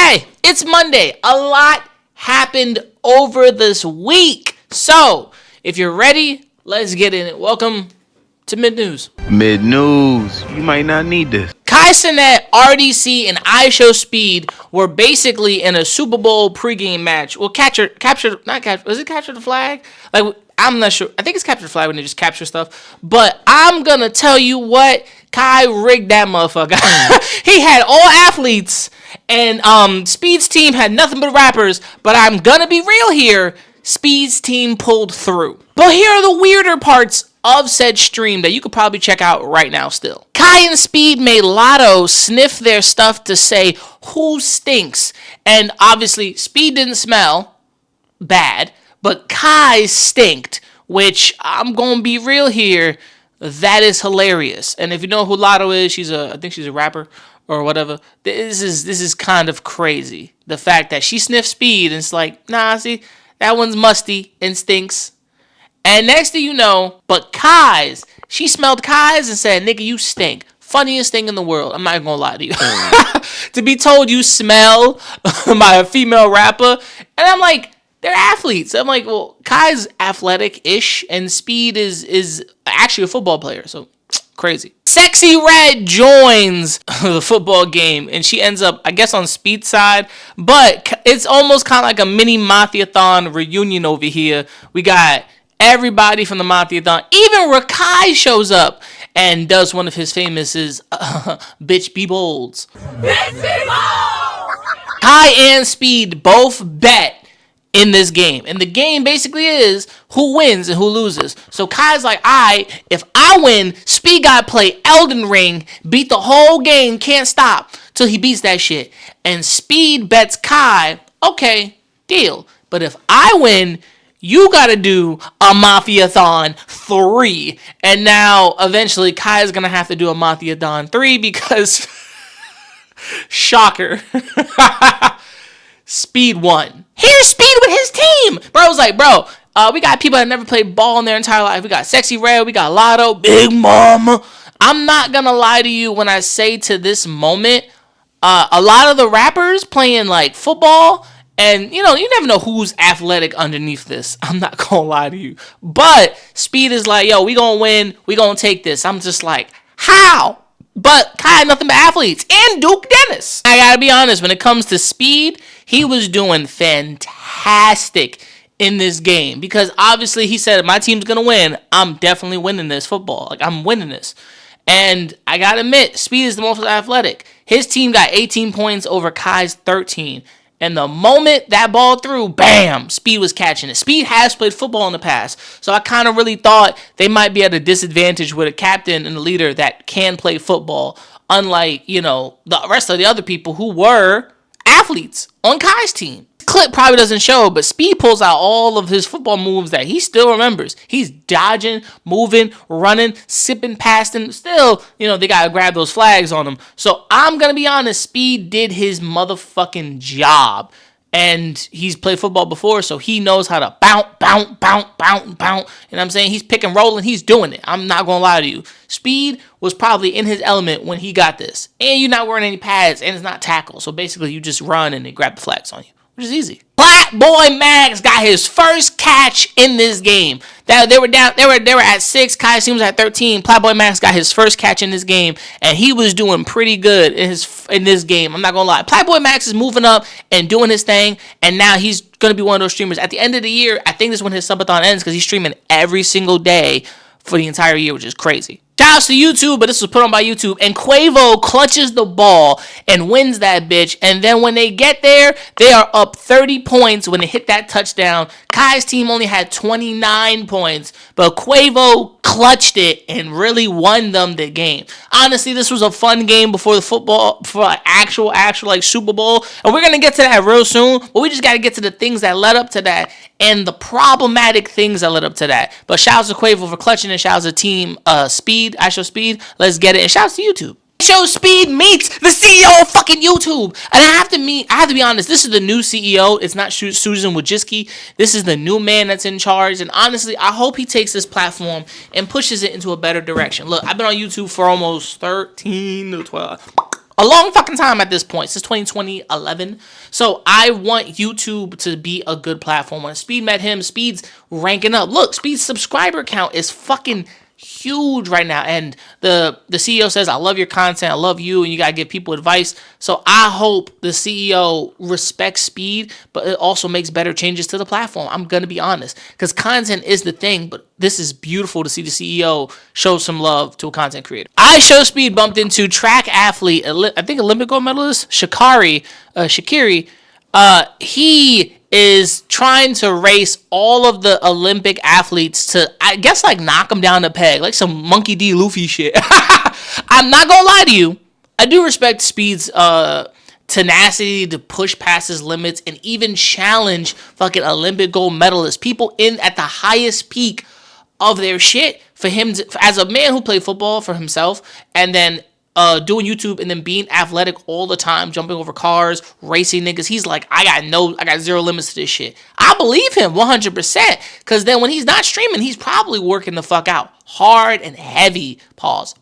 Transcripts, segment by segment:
Okay, it's Monday. A lot happened over this week. So, if you're ready, let's get in it. Welcome to Mid-News. Mid-News. You might not need this. Kai Cenat, RDC, and IShowSpeed were basically in a Super Bowl pregame match. Well, capture the flag? Like, I'm not sure. I think it's capture the flag when they just capture stuff. But I'm going to tell you what, Kai rigged that motherfucker. He had all athletes, and Speed's team had nothing but rappers. But I'm going to be real here. Speed's team pulled through. But here are the weirder parts of said stream that you could probably check out right now still. Kai and Speed made Latto sniff their stuff to say who stinks. And obviously, Speed didn't smell bad, but Kai stinked, which I'm going to be real here. That is hilarious. And if you know who Latto is, I think she's a rapper or whatever. This is kind of crazy. The fact that she sniffed Speed and it's like, nah, see, that one's musty and stinks. And next thing you know, but Kai's, she smelled Kai's and said, nigga, you stink. Funniest thing in the world. I'm not going to lie to you. To be told you smell by a female rapper. And I'm like, they're athletes. I'm like, well, Kai's athletic-ish and Speed is actually a football player. So, crazy. Sexy Red joins the football game, and she ends up, I guess, on Speed's side. But it's almost kind of like a mini Mafiathon reunion over here. We got everybody from the Mafiathon. Even Rakai shows up and does one of his famous bitch be bolds. Bitch be bold! Kai and Speed both bet in this game. And the game basically is who wins and who loses. So Kai's like, if I win, Speed gotta play Elden Ring, beat the whole game, can't stop till he beats that shit. And Speed bets Kai, okay, deal. But if I win, you gotta do a Mafiathon 3. And now, eventually, Kai's gonna have to do a Mafiathon 3 because, shocker, Speed won. Here's Speed with his team. Bro was like, we got people that never played ball in their entire life. We got Sexy Red, we got Latto, Big Mama. I'm not gonna lie to you when I say to this moment, a lot of the rappers playing like football. And, you never know who's athletic underneath this. I'm not going to lie to you. But Speed is like, yo, we going to win. We going to take this. I'm just like, how? But Kai, nothing but athletes. And Duke Dennis. I got to be honest. When it comes to Speed, he was doing fantastic in this game. Because obviously he said, my team's going to win. I'm definitely winning this football. Like, I'm winning this. And I got to admit, Speed is the most athletic. His team got 18 points over Kai's 13. And the moment that ball threw, bam, Speed was catching it. Speed has played football in the past. So I kind of really thought they might be at a disadvantage with a captain and a leader that can play football. Unlike, the rest of the other people who were athletes on Kai's team. Clip probably doesn't show, but Speed pulls out all of his football moves that he still remembers. He's dodging, moving, running, sipping past him. Still, they got to grab those flags on him. So I'm going to be honest, Speed did his motherfucking job. And he's played football before, so he knows how to bounce. And I'm saying he's pick and rolling. He's doing it. I'm not going to lie to you. Speed was probably in his element when he got this. And you're not wearing any pads, and it's not tackle. So basically, you just run and they grab the flags on you. Which is easy. Black Boy Max got his first catch in this game. They were at 6. Kai's team was at 13. Black Boy Max got his first catch in this game, and he was doing pretty good in this game. I'm not gonna lie. Black Boy Max is moving up and doing his thing, and now he's gonna be one of those streamers. At the end of the year, I think this is when his subathon ends because he's streaming every single day for the entire year, which is crazy. Shout out to YouTube, but this was put on by YouTube. And Quavo clutches the ball and wins that bitch. And then when they get there, they are up 30 points when they hit that touchdown. Kai's team only had 29 points, but Quavo clutched it and really won them the game. Honestly, this was a fun game before the football, for an actual like Super Bowl. And we're going to get to that real soon, but we just got to get to the things that led up to that and the problematic things that led up to that. But shout out to Quavo for clutching and shout out to team Speed, IShowSpeed. Let's get it. And shout out to YouTube. ShowSpeed meets the CEO of fucking YouTube. And I have to be honest, this is the new CEO. It's not Susan Wojcicki. This is the new man that's in charge. And honestly, I hope he takes this platform and pushes it into a better direction. Look, I've been on YouTube for almost 13 to 12. a long fucking time at this point, since 2020, 11. So I want YouTube to be a good platform. When Speed met him, Speed's ranking up. Look, Speed's subscriber count is fucking huge right now, and the CEO says, I love your content, I love you, and you gotta give people advice. So I hope the CEO respects Speed, but it also makes better changes to the platform. I'm gonna be honest, because content is the thing, but this is beautiful to see the CEO show some love to a content creator. IShowSpeed bumped into track athlete, I think Olympic gold medalist Shakiri. He is trying to race all of the Olympic athletes to, I guess, like knock them down the peg, like some Monkey D. Luffy shit. I'm not gonna lie to you. I do respect Speed's tenacity to push past his limits and even challenge fucking Olympic gold medalists, people in at the highest peak of their shit. For him to, as a man who played football for himself, and then doing YouTube and then being athletic all the time, jumping over cars, racing niggas. He's like, I got zero limits to this shit. I believe him 100%. Because then when he's not streaming, he's probably working the fuck out hard and heavy. Pause.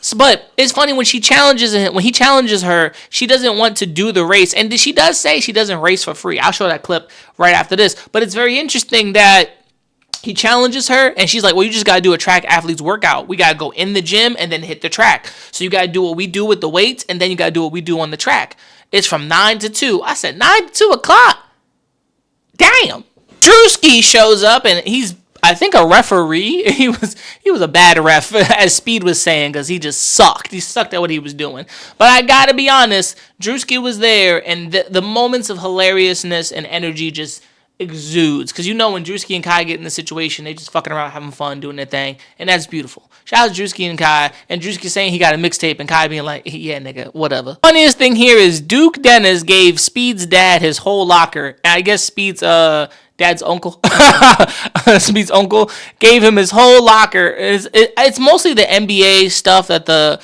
So, but it's funny when he challenges her, she doesn't want to do the race. And she does say she doesn't race for free. I'll show that clip right after this. But it's very interesting that he challenges her, and she's like, well, you just got to do a track athlete's workout. We got to go in the gym and then hit the track. So you got to do what we do with the weights, and then you got to do what we do on the track. It's from 9 to 2. I said, 9 to 2 o'clock? Damn. Drewski shows up, and he's, I think, a referee. He was a bad ref, as Speed was saying, because he just sucked. He sucked at what he was doing. But I got to be honest, Drewski was there, and the moments of hilariousness and energy just exudes, because you know when Drewski and Kai get in the situation, they just fucking around having fun doing their thing, and that's beautiful. Shout out to Drewski and Kai, and Drewski saying he got a mixtape and Kai being like, yeah nigga, whatever. Funniest thing here is Duke Dennis gave Speed's dad his whole locker, and I guess Speed's dad's uncle Speed's uncle gave him his whole locker. It's mostly the NBA stuff that the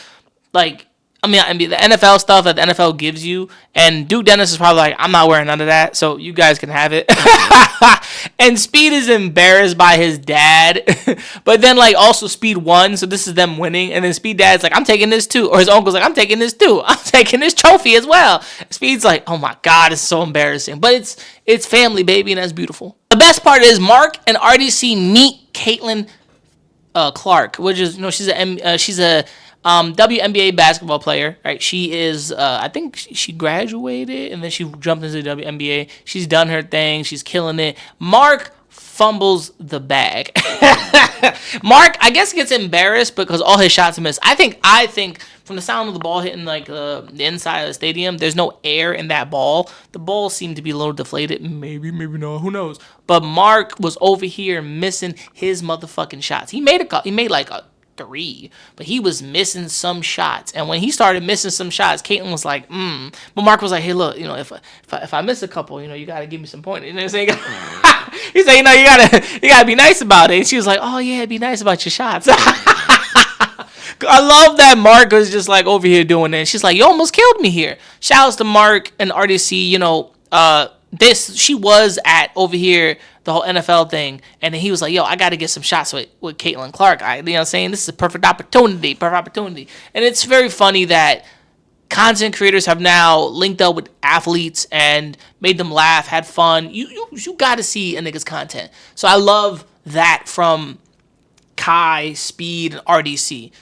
NFL stuff that the NFL gives you, and Duke Dennis is probably like, I'm not wearing none of that, so you guys can have it. And Speed is embarrassed by his dad, but then like also Speed won, so this is them winning, and then Speed dad's like, I'm taking this too, or his uncle's like, I'm taking this too, I'm taking this trophy as well. Speed's like, oh my god, it's so embarrassing, but it's family, baby, and that's beautiful. The best part is Mark and RDC meet Caitlin Clark, which is, she's a WNBA basketball player, right? She is, I think she graduated and then she jumped into the WNBA. She's done her thing. She's killing it. Mark fumbles the bag. Mark, I guess, gets embarrassed because all his shots miss. I think from the sound of the ball hitting like the inside of the stadium, there's no air in that ball. The ball seemed to be a little deflated. Maybe not. Who knows? But Mark was over here missing his motherfucking shots. He made like a 3, but he was missing some shots, and when he started missing some shots, Caitlin was like, but Mark was like, hey, look, if I miss a couple, you gotta give me some points. You know what I'm saying? He's like, you gotta be nice about it. And she was like, oh yeah, be nice about your shots. I love that Mark was just like over here doing it. And she's like, you almost killed me here. Shouts to Mark and RDC. She was at over here the whole NFL thing, and then he was like, yo, I got to get some shots with Caitlin Clark. You know what I'm saying? This is a perfect opportunity. And it's very funny that content creators have now linked up with athletes and made them laugh, had fun. You got to see a nigga's content. So I love that from Kai, Speed, and RDC,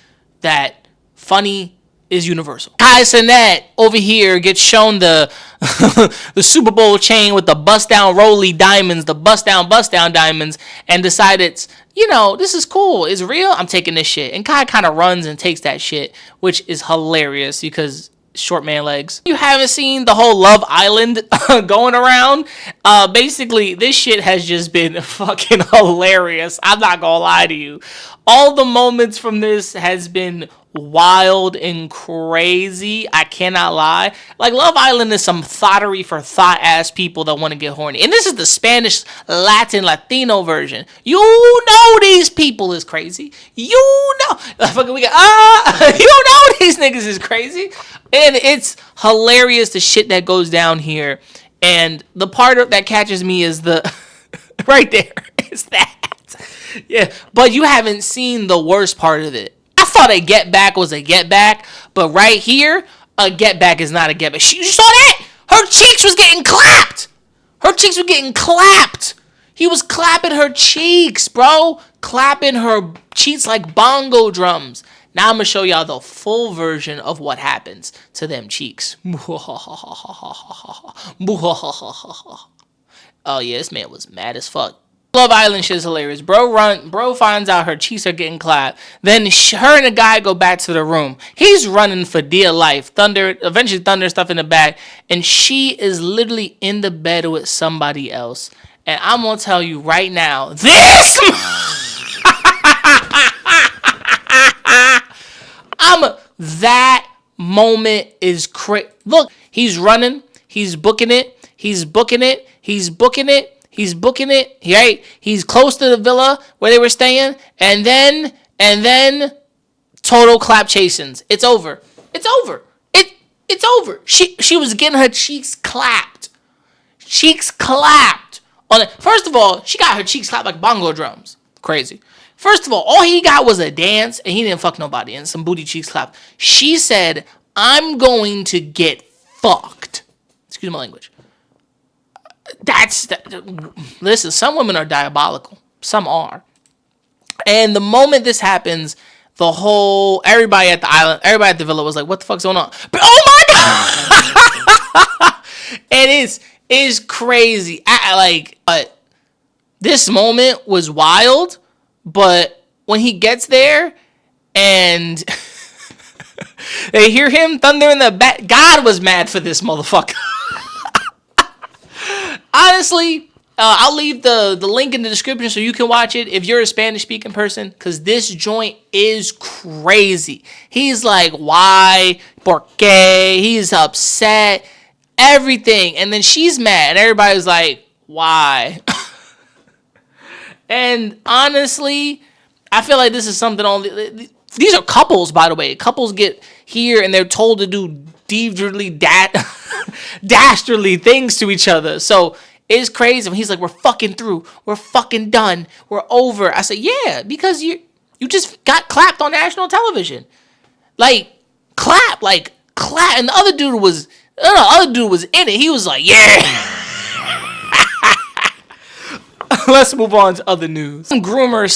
that funny is universal. Kai Cenat over here gets shown the the Super Bowl chain with the bust down Rolly diamonds, the bust down diamonds, and decided, this is cool. It's real. I'm taking this shit. And Kai kind of runs and takes that shit, which is hilarious because short man legs. You haven't seen the whole Love Island going around? Basically, this shit has just been fucking hilarious. I'm not gonna lie to you. All the moments from this has been wild and crazy. I cannot lie. Like, Love Island is some thottery for thought ass people that want to get horny. And this is the Spanish, Latino version. You know these people is crazy. You know these niggas is crazy. And it's hilarious the shit that goes down here. And the part that catches me is the right there is that. Yeah, but you haven't seen the worst part of it. I thought a get back was a get back, but right here, a get back is not a get back. You saw that? Her cheeks was getting clapped. Her cheeks were getting clapped. He was clapping her cheeks, bro. Clapping her cheeks like bongo drums. Now I'm going to show y'all the full version of what happens to them cheeks. Oh, yeah, this man was mad as fuck. Love Island shit is hilarious. Bro finds out her cheeks are getting clapped. Then her and the guy go back to the room. He's running for dear life. Eventually Thunder stuff in the back. And she is literally in the bed with somebody else. And I'm going to tell you right now, this... that moment is crazy. Look, he's running. He's booking it. He's booking it. He's booking it. He's booking it, right? He's close to the villa where they were staying, and then total clap chasins. It's over. It's over. It's over. She was getting her cheeks clapped. Cheeks clapped. First of all, she got her cheeks clapped like bongo drums. Crazy. First of all he got was a dance, and he didn't fuck nobody, and some booty cheeks clapped. She said, "I'm going to get fucked." Excuse my language. Listen, some women are diabolical. Some are. And the moment this happens, everybody at the island, everybody at the villa was like, what the fuck's going on? But, oh my God! It is crazy. This moment was wild, but when he gets there and they hear him thunder in the back, God was mad for this motherfucker. Honestly, I'll leave the link in the description so you can watch it if you're a Spanish-speaking person, because this joint is crazy. He's like, why? ¿Por qué? He's upset. Everything. And then she's mad. And everybody's like, why? And honestly, I feel like this is something only... These are couples, by the way. Couples get here and they're told to do dastardly things to each other. So it's crazy when he's like, we're fucking through. We're fucking done. We're over. I said, yeah, because you just got clapped on national television. Like, clap. And the other dude was in it. He was like, yeah. Let's move on to other news. Groomer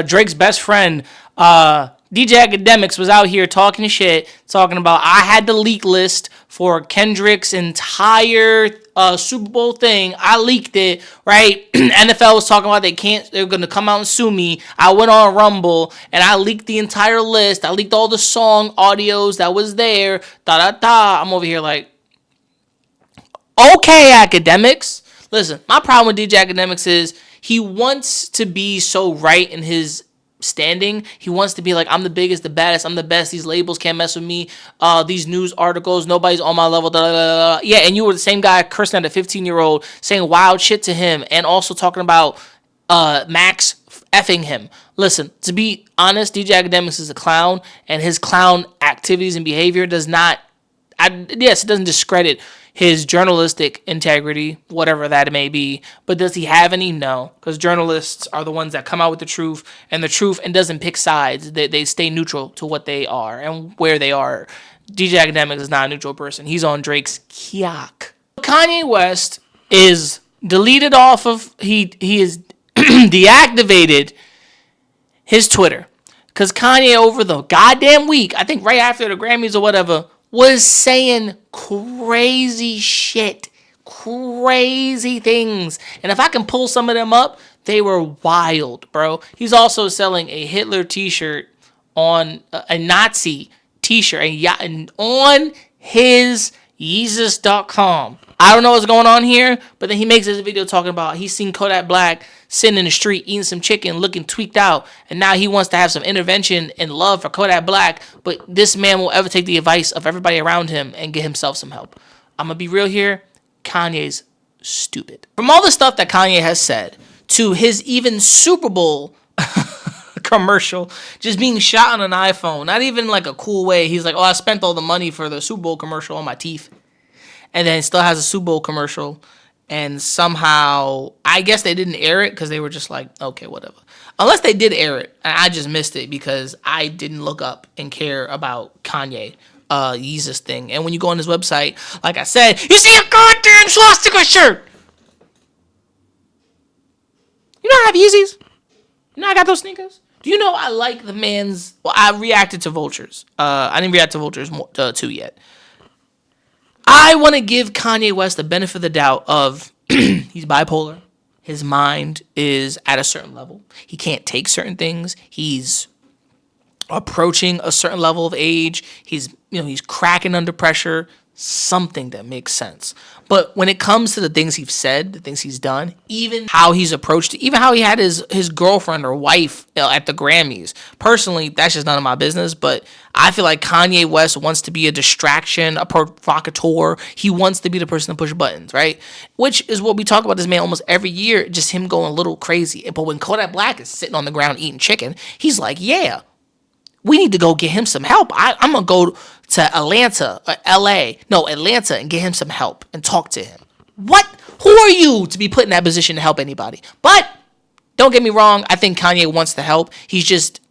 / Drake's best friend, DJ Academics, was out here talking shit, talking about I had the leak list for Kendrick's entire Super Bowl thing. I leaked it, right? NFL was talking about they're going to come out and sue me. I went on Rumble and I leaked the entire list. I leaked all the song audios that was there. I'm over here like, okay, Academics. Listen, my problem with DJ Academics is he wants to be so right in his standing. He wants to be like, I'm the biggest, the baddest, I'm the best. These labels can't mess with me. These news articles, nobody's on my level. Yeah, and you were the same guy cursing at a 15-year-old, saying wild shit to him, and also talking about Max effing him. Listen, to be honest, DJ Academics is a clown, and his clown activities and behavior does not... yes, it doesn't discredit his journalistic integrity, whatever that may be. But does he have any? No. Because journalists are the ones that come out with the truth and doesn't pick sides. They stay neutral to what they are and where they are. DJ Academics is not a neutral person. He's on Drake's kiak. Kanye West is deleted off of... He is deactivated his Twitter. Because Kanye over the goddamn week, I think right after the Grammys or whatever, was saying crazy shit, crazy things. And if I can pull some of them up, they were wild, bro. He's also selling a Hitler t-shirt on a Nazi t-shirt and on his Yeezus.com. I don't know what's going on here, but then he makes this video talking about he's seen Kodak Black sitting in the street eating some chicken, looking tweaked out, and now he wants to have some intervention and love for Kodak Black, but this man will ever take the advice of everybody around him and get himself some help. I'm going to be real here. Kanye's stupid. From all the stuff that Kanye has said to his even Super Bowl commercial just being shot on an iPhone, not even like a cool way. He's like, oh, I spent all the money for the Super Bowl commercial on my teeth. And then still has a Super Bowl commercial. and somehow I guess they didn't air it because they were just like, okay, whatever. Unless they did air it, and I just missed it because I didn't look up and care about Kanye Yeezus thing. And when you go on his website, like I said, you see a goddamn swastika shirt. You know I have Yeezys? You know I got those sneakers? Do you know I like the man's... Well, I reacted to Vultures. I didn't react to Vultures 2 yet. I want to give Kanye West the benefit of the doubt of he's bipolar. His mind is at a certain level. He can't take certain things. He's approaching a certain level of age. He's cracking under pressure. Something that makes sense. But when it comes to the things he's said, the things he's done, even how he's approached it, even how he had his girlfriend or wife at the Grammys, personally, that's just none of my business. But I feel like Kanye West wants to be a distraction, a provocateur. He wants to be the person to push buttons, right? Which is what we talk about this man almost every year, just him going a little crazy. But when Kodak Black is sitting on the ground eating chicken, he's like, yeah, we need to go get him some help. I'm going to go to Atlanta, and get him some help and talk to him. What? Who are you to be put in that position to help anybody? But don't get me wrong. I think Kanye wants to help. He's just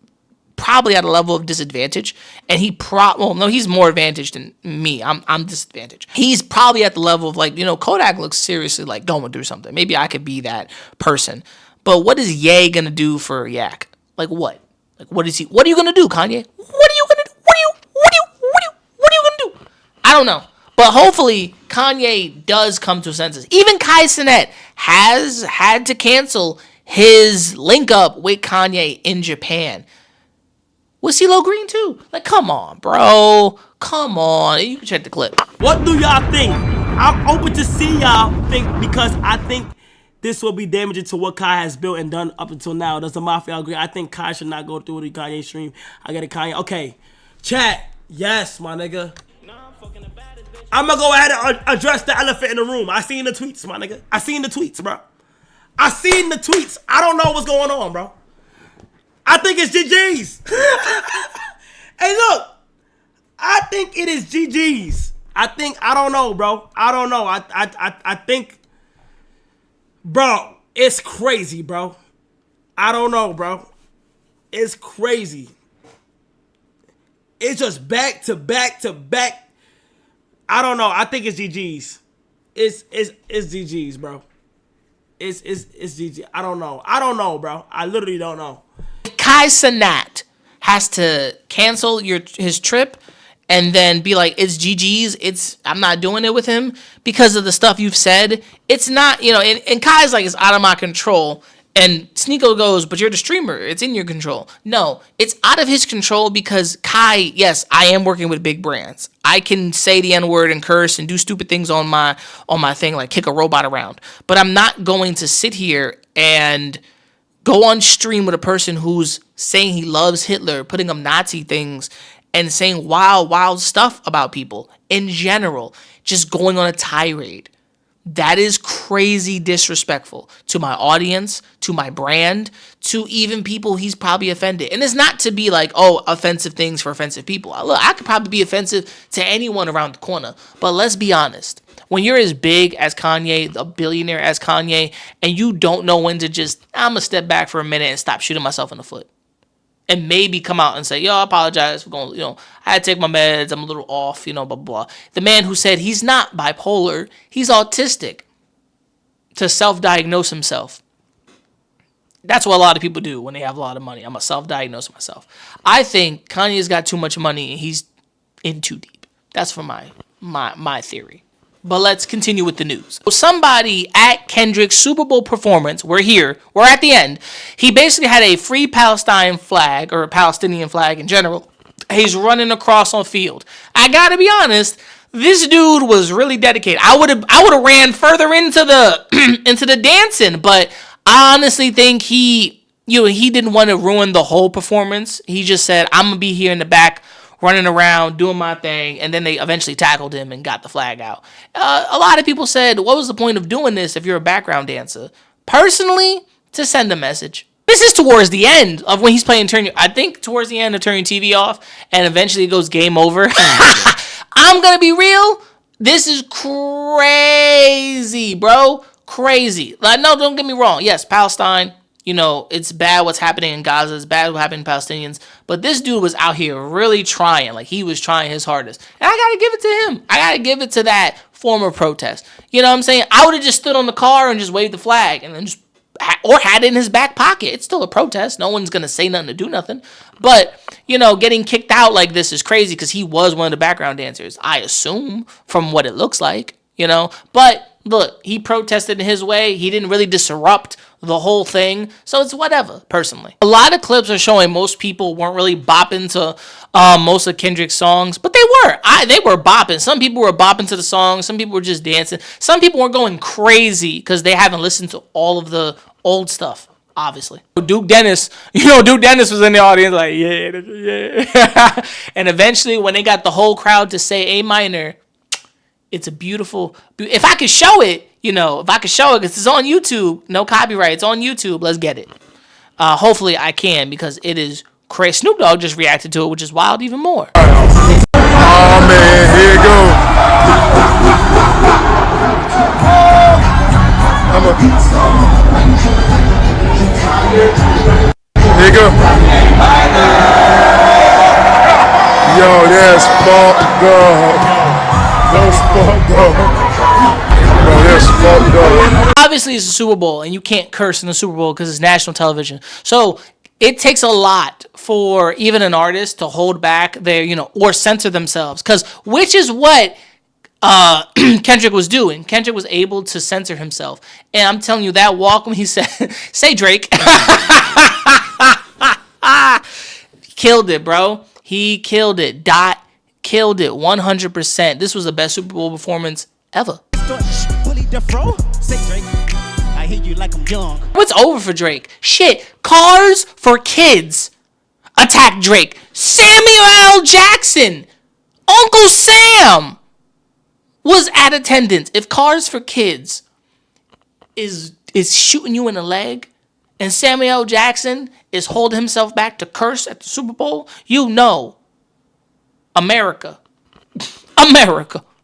probably at a level of disadvantage. And he's more advantaged than me. I'm disadvantaged. He's probably at the level of like, Kodak looks seriously like going through something. Maybe I could be that person. But what is Ye going to do for Yak? Like what? Like, what are you going to do, Kanye? What are you going to do? What are you going to do? I don't know. But hopefully, Kanye does come to senses. Even Kai Cenat has had to cancel his link up with Kanye in Japan. With CeeLo Green, too. Like, come on, bro. Come on. You can check the clip. What do y'all think? I'm open to see y'all think because I think this will be damaging to what Kai has built and done up until now. Does the Mafia agree? I think Kai should not go through the Kanye stream. I get it, Kanye. Okay. Chat. Yes, my nigga. I'm gonna go ahead and address the elephant in the room. I seen the tweets, my nigga. I seen the tweets, bro. I seen the tweets. I don't know what's going on, bro. I think it's GG's. Hey, look. I think it is GG's. I don't know, bro. I don't know. I think... Bro, it's crazy, bro. I don't know, bro. It's crazy. It's just back to back to back. I don't know. I think it's GG's. It's GG's, bro. It's GG. I don't know, bro. I literally don't know. Kai Cenat has to cancel his trip and then be like, it's GG's, I'm not doing it with him because of the stuff you've said. It's not, and Kai's like, it's out of my control. And Sneeko goes, but you're the streamer. It's in your control. No, it's out of his control because Kai, yes, I am working with big brands. I can say the N-word and curse and do stupid things on my thing, like kick a robot around. But I'm not going to sit here and go on stream with a person who's saying he loves Hitler, putting up Nazi things, and saying wild stuff about people in general, just going on a tirade. That is crazy disrespectful to my audience, to my brand, to even people he's probably offended. And it's not to be like, offensive things for offensive people. Look, I could probably be offensive to anyone around the corner. But let's be honest. When you're as big as Kanye, a billionaire as Kanye, and you don't know when to just, I'm going to step back for a minute and stop shooting myself in the foot. And maybe come out and say, yo, I apologize for going, I had to take my meds. I'm a little off, blah, blah, blah. The man who said he's not bipolar, he's autistic, to self-diagnose himself. That's what a lot of people do when they have a lot of money. I'm going to self-diagnose myself. I think Kanye's got too much money and he's in too deep. That's for my theory. But let's continue with the news. So somebody at Kendrick's Super Bowl performance, we're at the end. He basically had a free Palestine flag, or a Palestinian flag in general. He's running across on field. I gotta be honest, this dude was really dedicated. I would have ran further into the into the dancing, but I honestly think he didn't want to ruin the whole performance. He just said, I'm gonna be here in the back, running around, doing my thing, and then they eventually tackled him and got the flag out. A lot of people said, what was the point of doing this if you're a background dancer? Personally, to send a message. This is towards the end of when he's playing I think towards the end of turning TV off, and eventually it goes game over. I'm going to be real. This is crazy. crazy, bro. Crazy. Like, no, don't get me wrong. Yes, Palestine, it's bad what's happening in Gaza. It's bad what's happening to Palestinians. But this dude was out here really trying. Like, he was trying his hardest. And I got to give it to him. I got to give it to that form of protest. You know what I'm saying? I would have just stood on the car and just waved the flag and then or had it in his back pocket. It's still a protest. No one's going to say nothing to do nothing. But, getting kicked out like this is crazy because he was one of the background dancers, I assume, from what it looks like, But look, he protested in his way. He didn't really disrupt the whole thing. So it's whatever, personally. A lot of clips are showing most people weren't really bopping to most of Kendrick's songs. But they were. They were bopping. Some people were bopping to the song. Some people were just dancing. Some people were going crazy because they haven't listened to all of the old stuff, obviously. Duke Dennis, Duke Dennis was in the audience like, yeah. And eventually when they got the whole crowd to say A minor, it's a beautiful, if I could show it, because it's on YouTube, no copyright, it's on YouTube, let's get it. Hopefully I can, because it is crazy. Snoop Dogg just reacted to it, which is wild even more. Oh man, here you go. Here you go. Yo, that's fucked up. That's fucked up. Bro, that's fucked up. Obviously, it's a Super Bowl, and you can't curse in the Super Bowl because it's national television. So it takes a lot for even an artist to hold back their, or censor themselves. Because which is what Kendrick was doing. Kendrick was able to censor himself. And I'm telling you, that walk when he said, say Drake. Killed it, bro. He killed it. Killed it 100%. This was the best Super Bowl performance ever. What's over for Drake? Shit. Cars for Kids attacked Drake. Samuel L. Jackson, Uncle Sam, was at attendance. If Cars for Kids is shooting you in the leg, and Samuel L. Jackson is holding himself back to curse at the Super Bowl, America.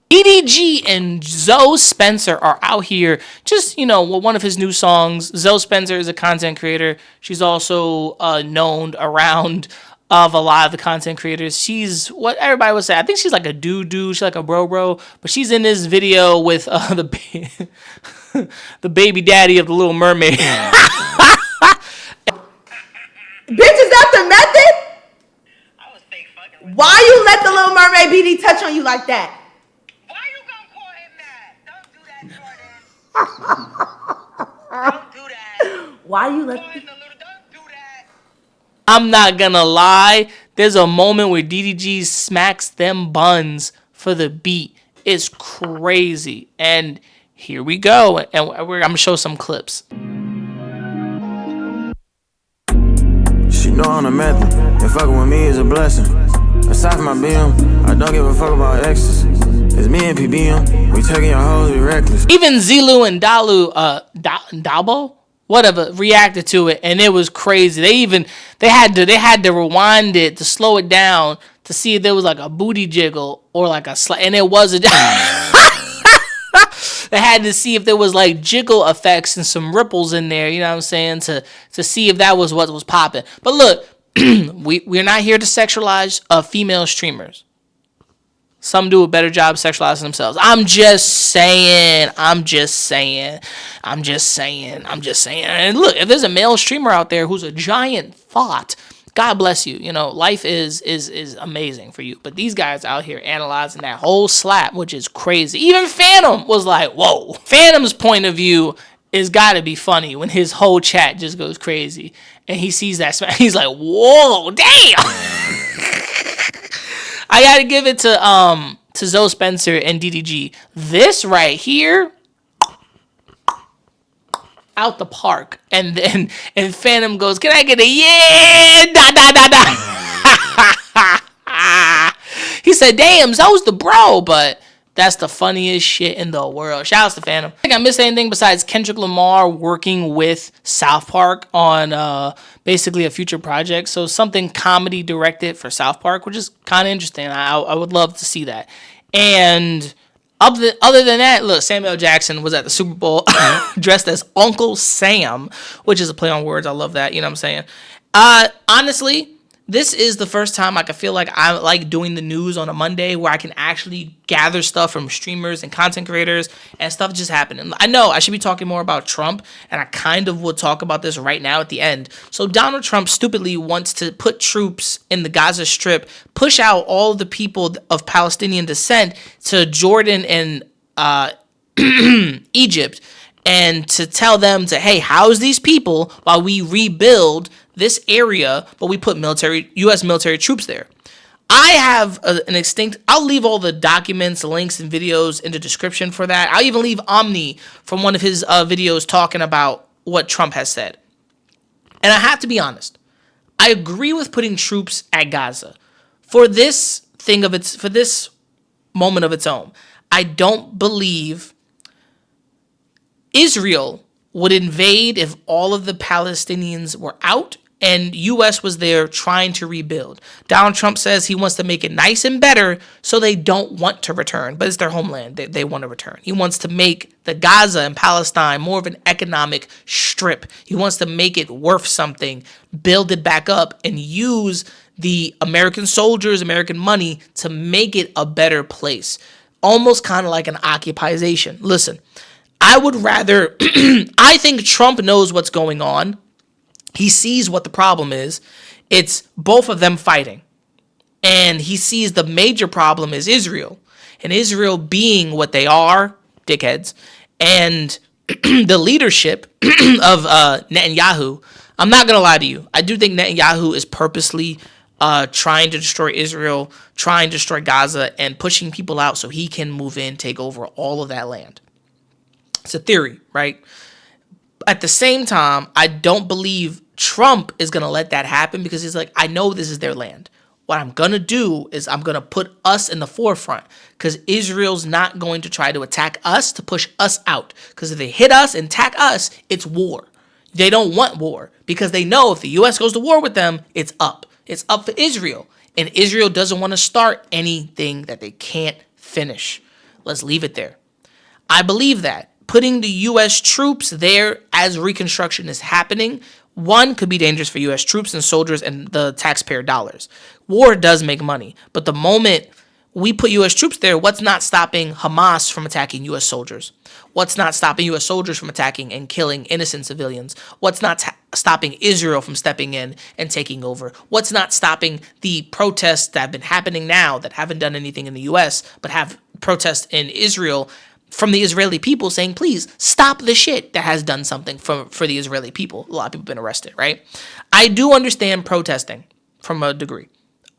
DDG and Zoe Spencer are out here just, with one of his new songs. Zoe Spencer is a content creator. She's also known around of a lot of the content creators. She's what everybody would say. I think she's like a dude. She's like a bro. But she's in this video with the baby daddy of the Little Mermaid. Bitch, is that the method? Why you let the Little Mermaid BD touch on you like that? Why you gonna call him that? Don't do that, Jordan. Don't do that. Why you let Don't do that. I'm not gonna lie. There's a moment where DDG smacks them buns for the beat. It's crazy. And here we go. And I'm gonna show some clips. She know I'm a method, and fucking with me is a blessing. Aside from my BM, I don't give a fuck about exes. It's me and PBM, we taking your hoes, we reckless. Even Zilu and Dabo, whatever, reacted to it, and it was crazy. They had to rewind it to slow it down to see if there was like a booty jiggle or like a and it wasn't. They had to see if there was like jiggle effects and some ripples in there, you know what I'm saying, to see if that was what was popping. But look, we're not here to sexualize female streamers. Some do a better job sexualizing themselves. I'm just saying. And look, if there's a male streamer out there who's a giant thought, God bless you. Life is amazing for you. But these guys out here analyzing that whole slap, which is crazy. Even Phantom was like, whoa. Phantom's point of view is gotta be funny when his whole chat just goes crazy. And he sees that smack. He's like, whoa, damn. I gotta give it to Zoe Spencer and DDG. This right here, out the park, and Phantom goes, "Can I get a yeah?" He said, "Damn, Zoe's the bro," but that's the funniest shit in the world. Shout out to Phantom. I think I missed anything besides Kendrick Lamar working with South Park on basically a future project. So something comedy directed for South Park, which is kind of interesting. I would love to see that. And Other than that, look, Samuel Jackson was at the Super Bowl dressed as Uncle Sam, which is a play on words. I love that. You know what I'm saying? Honestly, this is the first time I feel like I like doing the news on a Monday where I can actually gather stuff from streamers and content creators and stuff just happening. I know I should be talking more about Trump, and I kind of will talk about this right now at the end. So Donald Trump stupidly wants to put troops in the Gaza Strip, push out all the people of Palestinian descent to Jordan and Egypt, and to tell them to, hey, house these people while we rebuild this area, but we put U.S. military troops there. I have I'll leave all the documents, links, and videos in the description for that. I'll even leave Omni from one of his videos talking about what Trump has said. And I have to be honest, I agree with putting troops at Gaza for this moment of its own. I don't believe Israel would invade if all of the Palestinians were out and U.S. was there trying to rebuild. Donald Trump says he wants to make it nice and better so they don't want to return, but it's their homeland. They want to return. He wants to make the Gaza and Palestine more of an economic strip. He wants to make it worth something, build it back up, and use the American soldiers, American money to make it a better place. Almost kind of like an occupation. Listen, I would rather, I think Trump knows what's going on. He sees what the problem is. It's both of them fighting. And he sees the major problem is Israel. And Israel being what they are, dickheads, and the leadership of Netanyahu. I'm not going to lie to you. I do think Netanyahu is purposely trying to destroy Israel, trying to destroy Gaza, and pushing people out so he can move in, take over all of that land. It's a theory, right? At the same time, I don't believe Trump is going to let that happen because he's like, I know this is their land. What I'm going to do is I'm going to put us in the forefront because Israel's not going to try to attack us to push us out. Because if they hit us and attack us, it's war. They don't want war because they know if the U.S. goes to war with them, it's up. It's up for Israel. And Israel doesn't want to start anything that they can't finish. Let's leave it there. I believe that. Putting the U.S. troops there as reconstruction is happening, one, could be dangerous for U.S. troops and soldiers and the taxpayer dollars. War does make money, but the moment we put U.S. troops there, what's not stopping Hamas from attacking U.S. soldiers? What's not stopping U.S. soldiers from attacking and killing innocent civilians? What's not stopping Israel from stepping in and taking over? What's not stopping the protests that have been happening now that haven't done anything in the U.S., but have protests in Israel from the Israeli people saying, please stop the shit that has done something for the Israeli people. A lot of people have been arrested, right? I do understand protesting from a degree.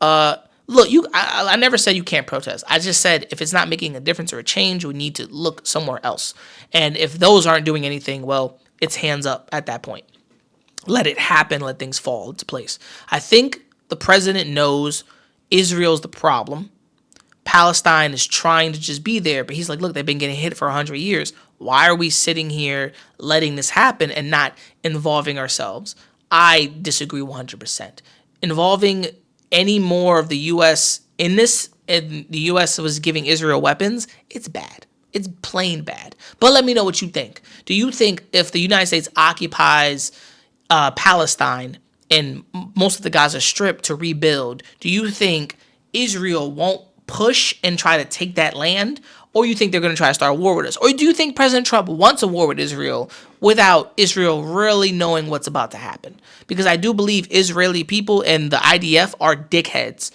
Look, I never said you can't protest. I just said if it's not making a difference or a change, we need to look somewhere else. And if those aren't doing anything, well, it's hands up at that point. Let it happen. Let things fall into place. I think the president knows Israel's the problem. Palestine is trying to just be there, but he's like, look, they've been getting hit for 100 years. Why are we sitting here letting this happen and not involving ourselves? I disagree 100%. Involving any more of the U.S. in this, and the U.S. was giving Israel weapons, it's bad. It's plain bad. But let me know what you think. Do you think if the United States occupies Palestine and most of the Gaza Strip to rebuild, do you think Israel won't push and try to take that land? Or you think they're going to try to start a war with us? Or do you think President Trump wants a war with Israel without Israel really knowing what's about to happen? Because I do believe Israeli people and the IDF are dickheads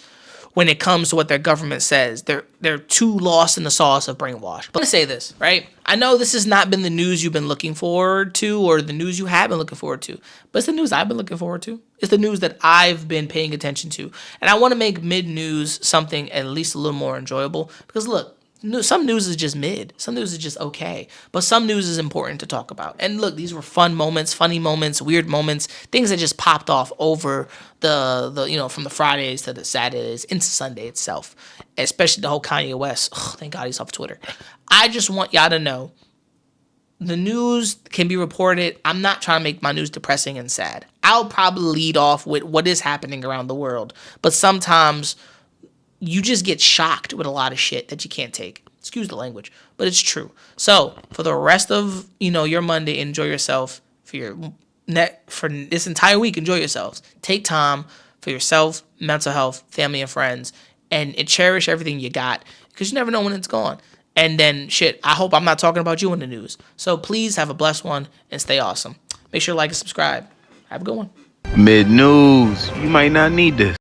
when it comes to what their government says. They're too lost in the sauce of brainwash. But let me say this, right? I know this has not been the news you've been looking forward to or the news you have been looking forward to, but it's the news I've been looking forward to. It's the news that I've been paying attention to. And I want to make mid-news something at least a little more enjoyable because look, some news is just mid. Some news is just okay. But some news is important to talk about. And look, these were fun moments, funny moments, weird moments, things that just popped off over the from the Fridays to the Saturdays into Sunday itself. Especially the whole Kanye West. Oh, thank God he's off Twitter. I just want y'all to know the news can be reported. I'm not trying to make my news depressing and sad. I'll probably lead off with what is happening around the world. But sometimes you just get shocked with a lot of shit that you can't take. Excuse the language, but it's true. So for the rest of, your Monday, enjoy yourself. For this entire week, enjoy yourselves. Take time for yourself, mental health, family and friends, and cherish everything you got, because you never know when it's gone. And then I hope I'm not talking about you in the news. So please have a blessed one and stay awesome. Make sure to like and subscribe. Have a good one. Mid news. You might not need this.